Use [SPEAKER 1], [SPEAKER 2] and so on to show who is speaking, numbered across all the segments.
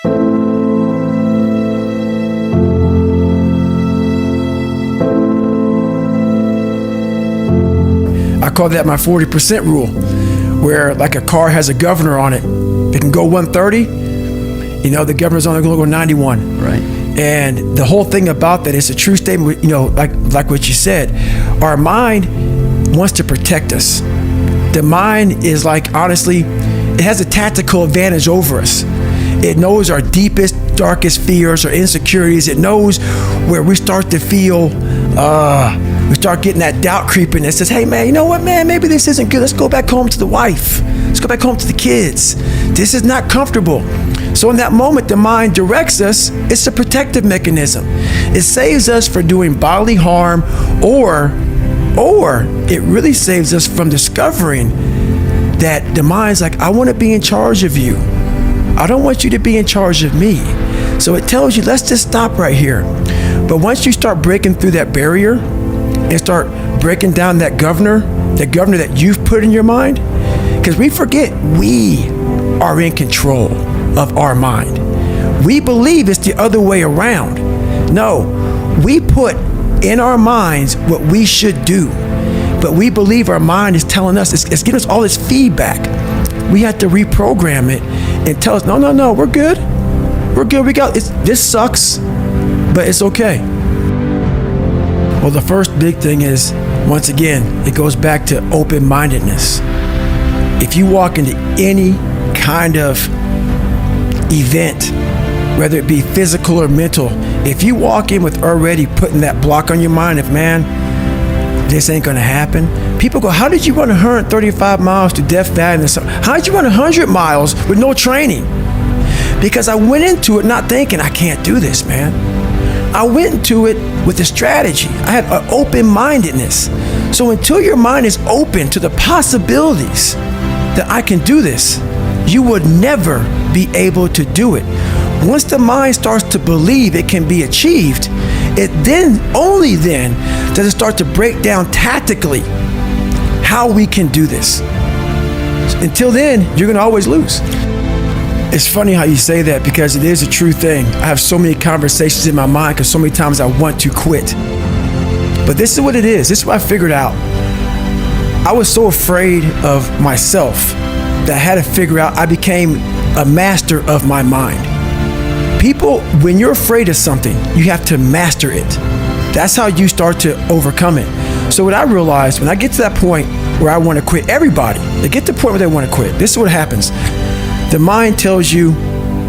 [SPEAKER 1] I call that my 40% rule, where like a car has a governor on it. It can go 130, the governor's only going to go 91.
[SPEAKER 2] Right.
[SPEAKER 1] And the whole thing about that is a true statement, like what you said. Our mind wants to protect us. The mind is like, honestly, it has a tactical advantage over us. It knows our deepest, darkest fears or insecurities. It knows where we start to feel, we start getting that doubt creeping that says, hey man, you know what, man, maybe this isn't good. Let's go back home to the wife. Let's go back home to the kids. This is not comfortable. So in that moment, the mind directs us. It's a protective mechanism. It saves us from doing bodily harm, or it really saves us from discovering that the mind's like, I want to be in charge of you. I don't want you to be in charge of me. So it tells you, let's just stop right here. But once you start breaking through that barrier and start breaking down that governor that you've put in your mind, because we forget we are in control of our mind. We believe it's the other way around. No, we put in our minds what we should do, but we believe our mind is telling us, it's giving us all this feedback. We have to reprogram it and tell us, no, we're good. We're good, this sucks, but it's okay. Well, the first big thing is, once again, it goes back to open-mindedness. If you walk into any kind of event, whether it be physical or mental, if you walk in with already putting that block on your mind of, man, this ain't gonna happen. People go, how did you run 135 miles to Death Valley? How did you run 100 miles with no training? Because I went into it not thinking, I can't do this, man. I went into it with a strategy. I had an open-mindedness. So until your mind is open to the possibilities that I can do this, you would never be able to do it. Once the mind starts to believe it can be achieved, only then does it start to break down tactically how we can do this. Until then, you're gonna always lose. It's funny how you say that, because it is a true thing. I have so many conversations in my mind because so many times I want to quit. But this is what it is. This is what I figured out. I was so afraid of myself that I had to figure out, I became a master of my mind. People, when you're afraid of something, you have to master it. That's how you start to overcome it. So what I realized, when I get to that point where I want to quit, everybody, they get to the point where they want to quit. This is what happens. The mind tells you,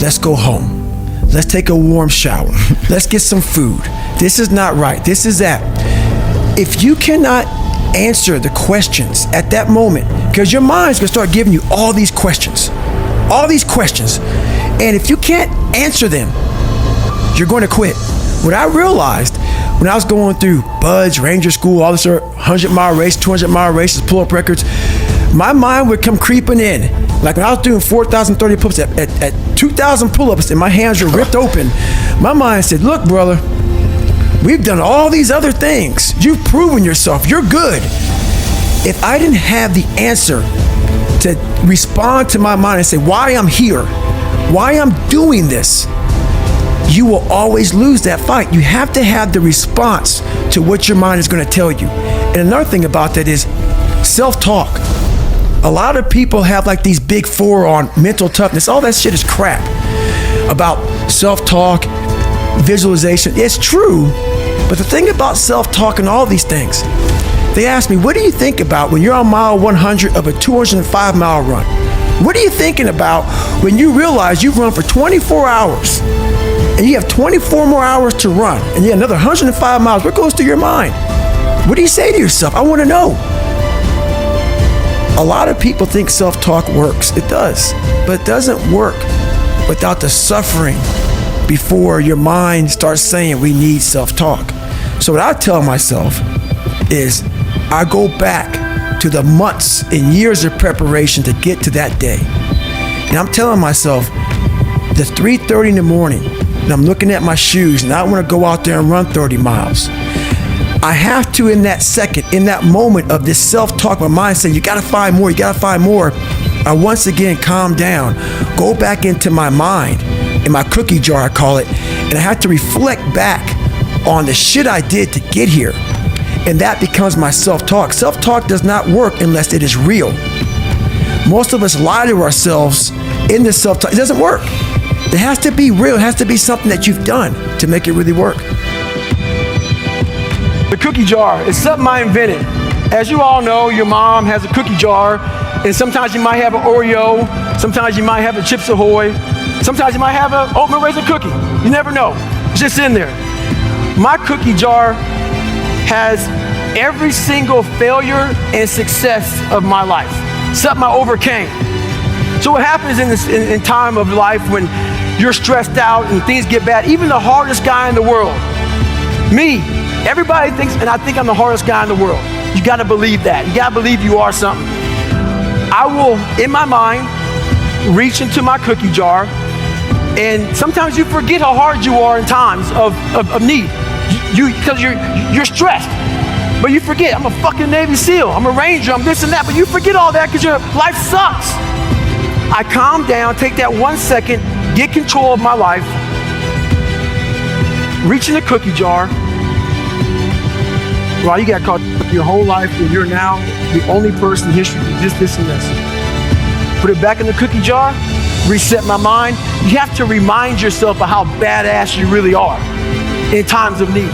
[SPEAKER 1] let's go home. Let's take a warm shower. Let's get some food. This is not right. This is that. If you cannot answer the questions at that moment, because your mind's gonna start giving you all these questions. And if you can't answer them, you're going to quit. What I realized when I was going through BUD/S, Ranger School, all this 100-mile race, 200-mile races, pull-up records, my mind would come creeping in. Like when I was doing 4,030 pull-ups at 2,000 pull-ups and my hands were ripped open, my mind said, look, brother, we've done all these other things. You've proven yourself. You're good. If I didn't have the answer to respond to my mind and say why I'm here, why I'm doing this, you will always lose that fight. You have to have the response to what your mind is going to tell you. And another thing about that is self-talk. A lot of people have like these big four on mental toughness. All that shit is crap about self-talk, visualization. It's true, but the thing about self-talk and all these things, they ask me, what do you think about when you're on mile 100 of a 205-mile run? What are you thinking about when you realize you've run for 24 hours and you have 24 more hours to run and you have another 105 miles? What goes through your mind? What do you say to yourself? I want to know. A lot of people think self-talk works. It does, but it doesn't work without the suffering before your mind starts saying we need self-talk. So what I tell myself is I go back to the months and years of preparation to get to that day. And I'm telling myself, the 3:30 in the morning, and I'm looking at my shoes and I want to go out there and run 30 miles. I have to, in that second, in that moment of this self-talk, my mind saying, you gotta find more, I once again calm down, go back into my mind, in my cookie jar, I call it, and I have to reflect back on the shit I did to get here. And that becomes my self-talk. Self-talk does not work unless it is real. Most of us lie to ourselves in this self-talk. It doesn't work. It has to be real. It has to be something that you've done to make it really work. The cookie jar is something I invented. As you all know, your mom has a cookie jar, and sometimes you might have an Oreo, sometimes you might have a Chips Ahoy, sometimes you might have an oatmeal raisin cookie. You never know. It's just in there. My cookie jar has every single failure and success of my life, something I overcame. So what happens in time of life when you're stressed out and things get bad, even the hardest guy in the world, me, everybody thinks, and I think I'm the hardest guy in the world. You gotta believe that. You gotta believe you are something. I will, in my mind, reach into my cookie jar, and sometimes you forget how hard you are in times of need. Because you're stressed, but you forget, I'm a fucking Navy SEAL, I'm a Ranger, I'm this and that, but you forget all that because your life sucks. I calm down, take that 1 second, get control of my life, reach in the cookie jar. Well, you got caught your whole life and you're now the only person in history to do this, and this. Put it back in the cookie jar, reset my mind. You have to remind yourself of how badass you really are in times of need.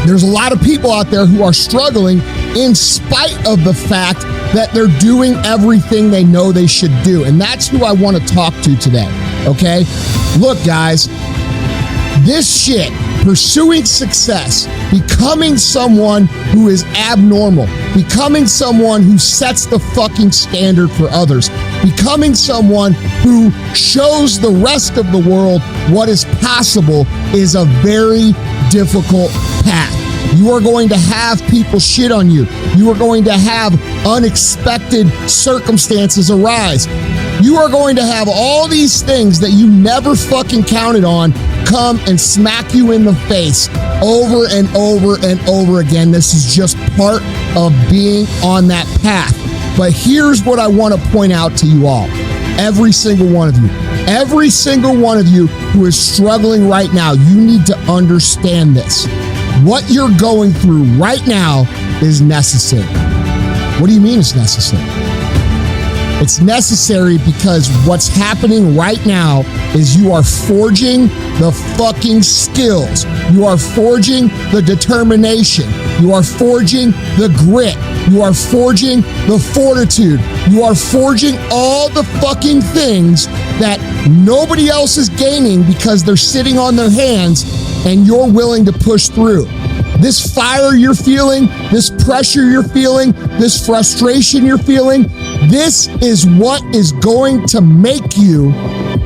[SPEAKER 2] There's a lot of people out there who are struggling in spite of the fact that they're doing everything they know they should do. And that's who I want to talk to today, okay? Look, guys, this shit, pursuing success, becoming someone who is abnormal, becoming someone who sets the fucking standard for others, becoming someone who shows the rest of the world what is possible is a very difficult path. You are going to have people shit on you. You are going to have unexpected circumstances arise. You are going to have all these things that you never fucking counted on come and smack you in the face over and over and over again. This is just part of being on that path. But here's what I want to point out to you all. Every single one of you who is struggling right now, you need to understand this. What you're going through right now is necessary. What do you mean it's necessary? It's necessary because what's happening right now is you are forging the fucking skills. You are forging the determination. You are forging the grit. You are forging the fortitude. You are forging all the fucking things that nobody else is gaining because they're sitting on their hands and you're willing to push through. This fire you're feeling, this pressure you're feeling, this frustration you're feeling, this is what is going to make you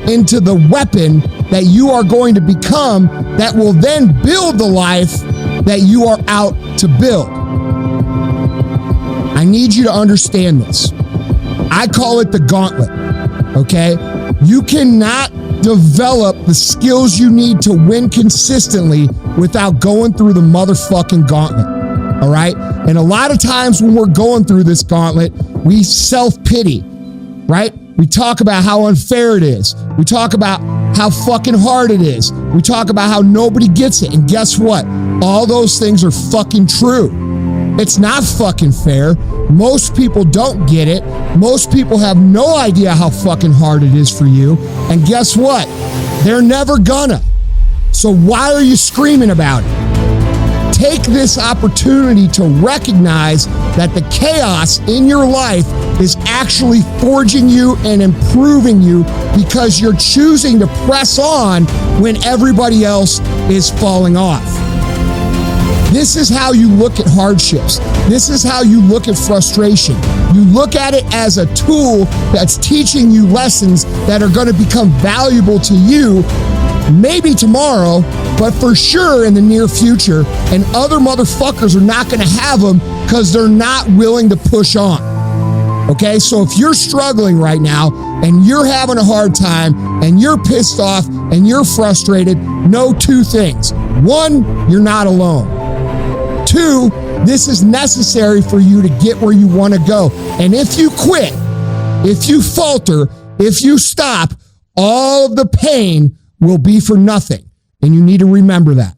[SPEAKER 2] into the weapon that you are going to become that will then build the life that you are out to build. I need you to understand this. I call it the gauntlet, okay? You cannot develop the skills you need to win consistently without going through the motherfucking gauntlet, all right? And a lot of times when we're going through this gauntlet, we self-pity, right? We talk about how unfair it is. We talk about how fucking hard it is. We talk about how nobody gets it. And guess what? All those things are fucking true. It's not fucking fair. Most people don't get it. Most people have no idea how fucking hard it is for you. And guess what? They're never gonna. So why are you screaming about it? Take this opportunity to recognize that the chaos in your life is actually forging you and improving you because you're choosing to press on when everybody else is falling off. This is how you look at hardships. This is how you look at frustration. You look at it as a tool that's teaching you lessons that are going to become valuable to you, maybe tomorrow, but for sure in the near future. And other motherfuckers are not going to have them because they're not willing to push on. Okay, so if you're struggling right now and you're having a hard time and you're pissed off and you're frustrated, know two things. One, you're not alone. Two, this is necessary for you to get where you want to go. And if you quit, if you falter, If you stop, all of the pain will be for nothing. And you need to remember that.